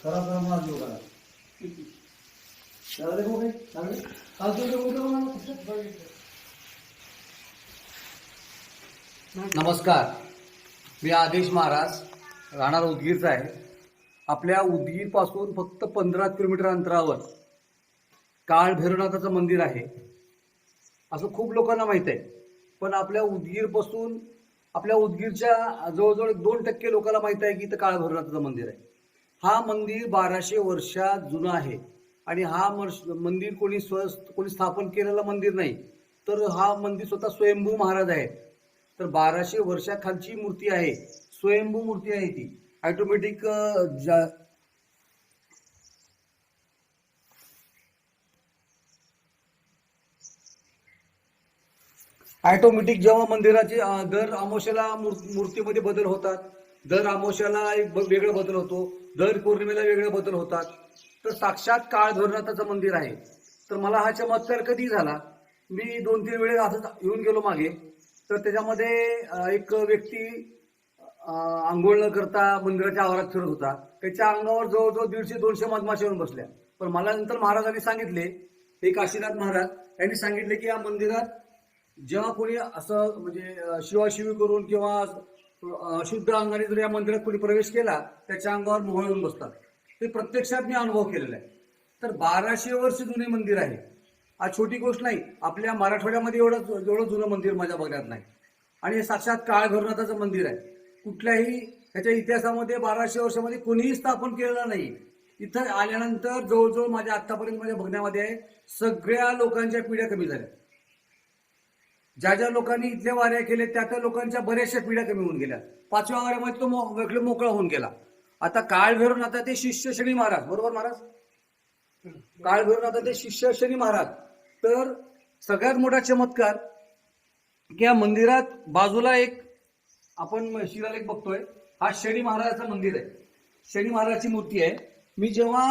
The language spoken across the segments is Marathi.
करा करा माझ योग करा त्याला देखो काही चांगले नमस्कार, मी आदेश महाराज राहणार उदगीरचा आहे. आपल्या उदगीरपासून फक्त 15 किलोमीटर अंतरावर काळ भैरवनाथाचं मंदिर आहे असं खूप लोकांना माहीत आहे. पण आपल्या उदगीरपासून आपल्या उदगीरच्या जवळजवळ 2% लोकांना माहीत आहे की इथं काळ भैरवनाथाचं मंदिर आहे. हा मंदिर 1200 वर्षात जुनं आहे आणि हा मंदिर कोणी स्थापन केलेलं मंदिर नाही, तर हा मंदिर स्वतः स्वयंभू महाराज आहे. तर 1200 वर्षाखालची मूर्ती आहे, स्वयंभू मूर्ती आहे ती. ऑटोमॅटिक ऑटोमॅटिक जेव्हा मंदिराचे दर अमावस्याला मूर्तीमध्ये बदल होतात, दर अमावस्याला एक वेगळा बदल होतो, दर पौर्णिमेला वेगळे बदल होतात. तर साक्षात काळ भैरवनाथाचं मंदिर आहे. तर मला हा चमत्कार कधी झाला, मी 2-3 वेळेस असंच येऊन गेलो मागे. तर त्याच्यामध्ये एक व्यक्ती आंघोळ न करता मंदिराच्या आवारात फिरत होता. त्याच्या अंगावर जवळजवळ 150-200 मधमाशा येऊन बसल्या. पण मला नंतर महाराजांनी सांगितले, हे काशीनाथ महाराज यांनी सांगितले की या मंदिरात जेव्हा कोणी असं म्हणजे शिवाशिवी करून किंवा अशुद्ध अंगाने जर या मंदिरात कोणी प्रवेश केला, त्याच्या अंगावर मोहळ येऊन बसतात. ते प्रत्यक्षात मी अनुभव केलेला आहे. तर 1200 वर्ष जुने मंदिर आहे. आज छोटी गोष्ट नाही. आपल्या मराठवाड्यामध्ये एवढं जुनं मंदिर माझ्या बघण्यात नाही. आणि हे साक्षात काळ भैरवनाथाचं मंदिर आहे. कुठल्याही ह्याच्या इतिहासामध्ये 1200 वर्षामध्ये कोणीही स्थापन केलेलं नाही. इथं आल्यानंतर जवळजवळ माझ्या आतापर्यंत माझ्या बघण्यामध्ये आहे, सगळ्या लोकांच्या पिढ्या कमी झाल्या. ज्या लोकांनी इथल्या वाऱ्या केले त्या लोकांच्या बऱ्याचशा पिढ्या कमी होऊन गेल्या. 5व्या वाऱ्यामध्ये तो मोकळा होऊन गेला. आता काळ भैरवनाथ ते शिष्य शनी महाराज, बरोबर महाराज? काळ भैरवनाथ ते शिष्य शनी महाराज. तर सगळ्यात मोठा चमत्कार की या मंदिरात बाजूला एक आपण शिलालेख बघतोय, हा शनी महाराजाचं मंदिर आहे. शनी महाराजाची मूर्ती आहे. मी जेव्हा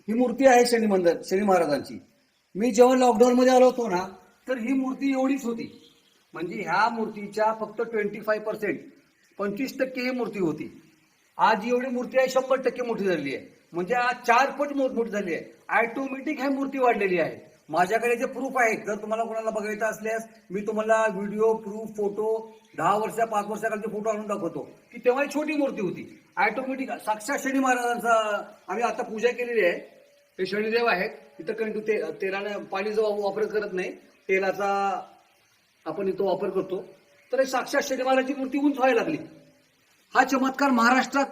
ही मूर्ती आहे शनी महाराजांची, मी जेव्हा लॉकडाऊन मध्ये आलो होतो ना, तर ही मूर्ती एवढीच होती. म्हणजे ह्या मूर्तीच्या फक्त 25% 25% ही मूर्ती होती. आज एवढी मूर्ती आहे 100% मोठी झालेली आहे. म्हणजे आज 4 पट मोठी झाली आहे. ऑटोमॅटिक ही मूर्ती वाढलेली आहे. माझ्याकडे जे प्रूफ आहेत, जर तुम्हाला कोणाला बघायचं असल्यास मी तुम्हाला व्हिडिओ प्रूफ फोटो 10 वर्ष 5 वर्षाखालचे फोटो आणून दाखवतो की तेव्हा ही छोटी मूर्ती होती. ऑटोमॅटिक साक्षात शनी महाराजांचा आम्ही आता पूजा केलेली आहे. हे शनिदेव आहेत. इथं कंटिन्यू तेलाने पाणी जो वापर करत नाही, तेलाचा आपण इथं वापर करतो. तर हे साक्षात शनी महाराजांची मूर्ती उंच व्हायला लागली. हा चमत्कार महाराष्ट्रात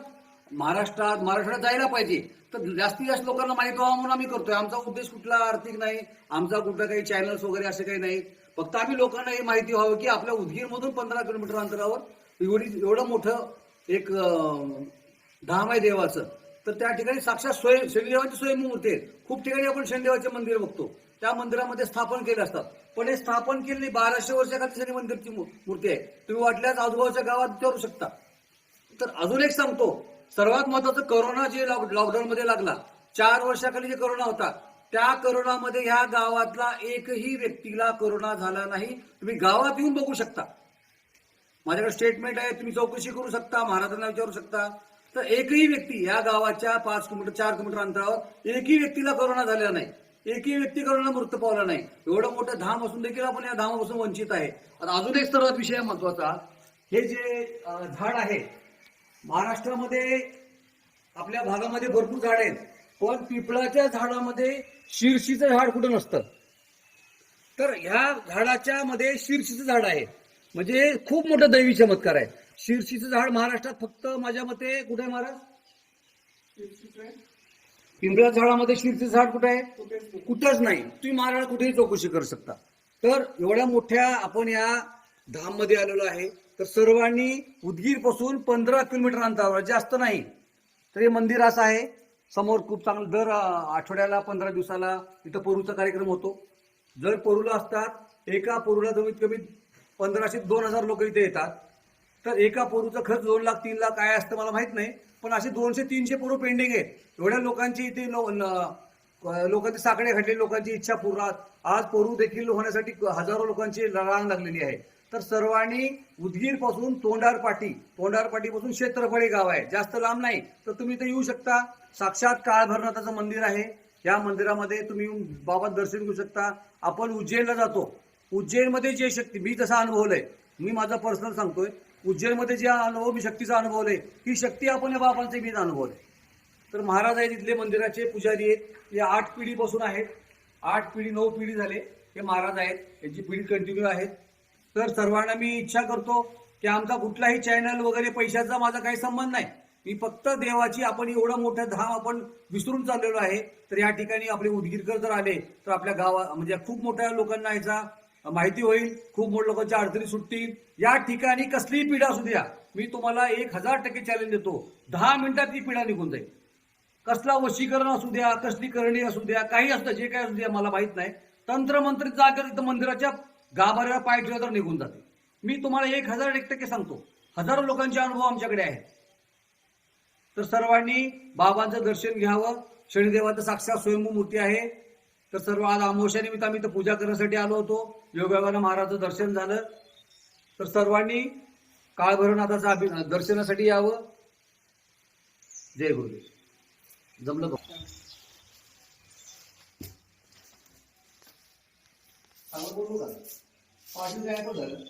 जायला पाहिजे. तर जास्तीत जास्त लोकांना माहिती व्हावं म्हणून आम्ही करतोय. आमचा उद्देश कुठला आर्थिक नाही, आमचा कुठला काही चॅनल्स वगैरे असं काही नाही. फक्त आम्ही लोकांना हे माहिती व्हावं की आपल्या उदगीरमधून 15 किलोमीटर अंतरावर एवढं मोठं एक धाम आहे देवाचं. तर त्या ठिकाणी साक्षात शनिदेवाची स्वयंमूर्ती आहे. खूप ठिकाणी आपण शनिदेवाचे मंदिर बघतो, त्या मंदिरामध्ये स्थापन केले असतात. पण हे स्थापन केलेली 1200 वर्षाखाली शनी मंदिरची मूर्ती आहे. तुम्ही वाटल्यास आजूबाजूच्या गावात विचारू शकता. तर अजून एक सांगतो, सर्वात महत्वाचं, कोरोना जे लॉकडाऊन मध्ये लागला, 4 वर्षाखाली जे कोरोना होता, त्या कोरोनामध्ये ह्या गावातला एकही व्यक्तीला कोरोना झाला नाही. तुम्ही गावात येऊन बघू शकता. माझ्याकडे स्टेटमेंट आहे, तुम्ही चौकशी करू शकता, महाराजांना विचारू शकता. तर एकही व्यक्ती या गावाच्या 5 किलोमीटर 4 किलोमीटर अंतरावर एकही व्यक्तीला कोरोना झालेला नाही, एकही व्यक्ती कोरोना मृत्यू पावला नाही. एवढं मोठं धाम असून देखील आपण या धामापासून वंचित आहे. आता अजून एक सर्वात विषय महत्वाचा, हे जे झाड आहे, महाराष्ट्रामध्ये आपल्या भागामध्ये भरपूर झाड आहेत, पण पिपळाच्या झाडामध्ये शीर्षीचं झाड कुठं नसतं. तर ह्या झाडाच्या मध्ये शीर्षीचं झाड आहे. म्हणजे खूप मोठं दैवी चमत्कार आहे. शीर्षीचं झाड महाराष्ट्रात फक्त माझ्या मते कुठे आहे महाराज? पिंपळाच्या झाडामध्ये शीर्षीचं झाड कुठे आहे? कुठंच नाही. तुम्ही महाराज कुठेही चौकशी करू शकता. तर एवढ्या मोठ्या आपण या धाम मध्ये आलेलो आहे. तर सर्वांनी उदगीर पासून 15 किलोमीटर अंतरावर, जास्त नाही, तर हे मंदिर असं आहे. समोर खूप चांगलं दर आठवड्याला 15 दिवसाला इथं पोरूचा कार्यक्रम होतो. जर पोरूला असतात, एका पोरूला कमीत कमी 1500 ते 2000 लोक इथे येतात. तर एका पोरूचा खर्च 2 लाख 3 लाख काय असतं मला माहित नाही, पण असे 200-300 पोरू पेंडिंग आहेत. एवढ्या लोकांची इथे लोकांचे साकडे घडले, लोकांची इच्छा पूर्ण. आज पोरू देखील होण्यासाठी हजारो लोकांची रांग लागलेली आहे. तर सर्वांनी उदगीर पासून तोंडारपाटीपासून क्षेत्रफळ गाव आहे, जास्त लांब नाही, तर तुम्ही इथे येऊ शकता. साक्षात काळभैरवनाथाचं मंदिर आहे. या मंदिरामध्ये तुम्ही येऊन बाबा दर्शन घेऊ शकता. आपण उज्जैनला जातो, उज्जैनमध्ये जे शक्ती मी जसा अनुभवलंय, मी माझा पर्सनल सांगतोय, उज्जैनमध्ये जे अनुभव मी शक्तीचा अनुभवलंय, ही शक्ती आपण या बाबांचे मी अनुभवलंय. तर महाराज आहेत इथले मंदिराचे पुजारी आहेत. हे 8 पिढीपासून आहेत, 8 पिढी 9 पिढी झाले हे महाराज आहेत, यांची पिढी कंटिन्यू आहेत. तर सर्वांना मी इच्छा करतो की आमचा कुठलाही चॅनल वगैरे पैशाचा माझा काही संबंध नाही. मी फक्त देवाची, आपण एवढं मोठं धाम आपण विसरून चाललेलो आहे. तर या ठिकाणी आपले उदगीरकर जर आले तर आपल्या गावा म्हणजे खूप मोठ्या लोकांना याचा माहिती होईल, खूप मोठ्या लोकांच्या अडचणी सुटतील. या ठिकाणी कसलीही पीडा असू द्या, मी तुम्हाला 1000% चॅलेंज देतो, 10 मिनिटात ती पीडा निघून जाईल. कसला वशीकरण असू द्या, कसली करणी असू द्या, काही असतं, जे काय असू द्या मला माहित नाही, तंत्रमंत्रित जागर तिथं मंदिराच्या गाभाऱ्यावर पाय ठेवला तर निघून जाते. मी तुम्हाला 1001% सांगतो, हजारो लोकांचे अनुभव आमच्याकडे आहेत. तर सर्वांनी बाबांचं दर्शन घ्यावं. शनिदेवाचं साक्षात स्वयंभू मूर्ती आहे. तर सर्व आज अमावस्यानिमित्त आम्ही इथं पूजा करण्यासाठी आलो होतो. योगायोगानं महाराजचं दर्शन झालं. तर सर्वांनी काळभैरवनाथाचं दर्शनासाठी यावं. जय गुरुदेव. जमलं बघ. बोलू का पाटील काय झालं.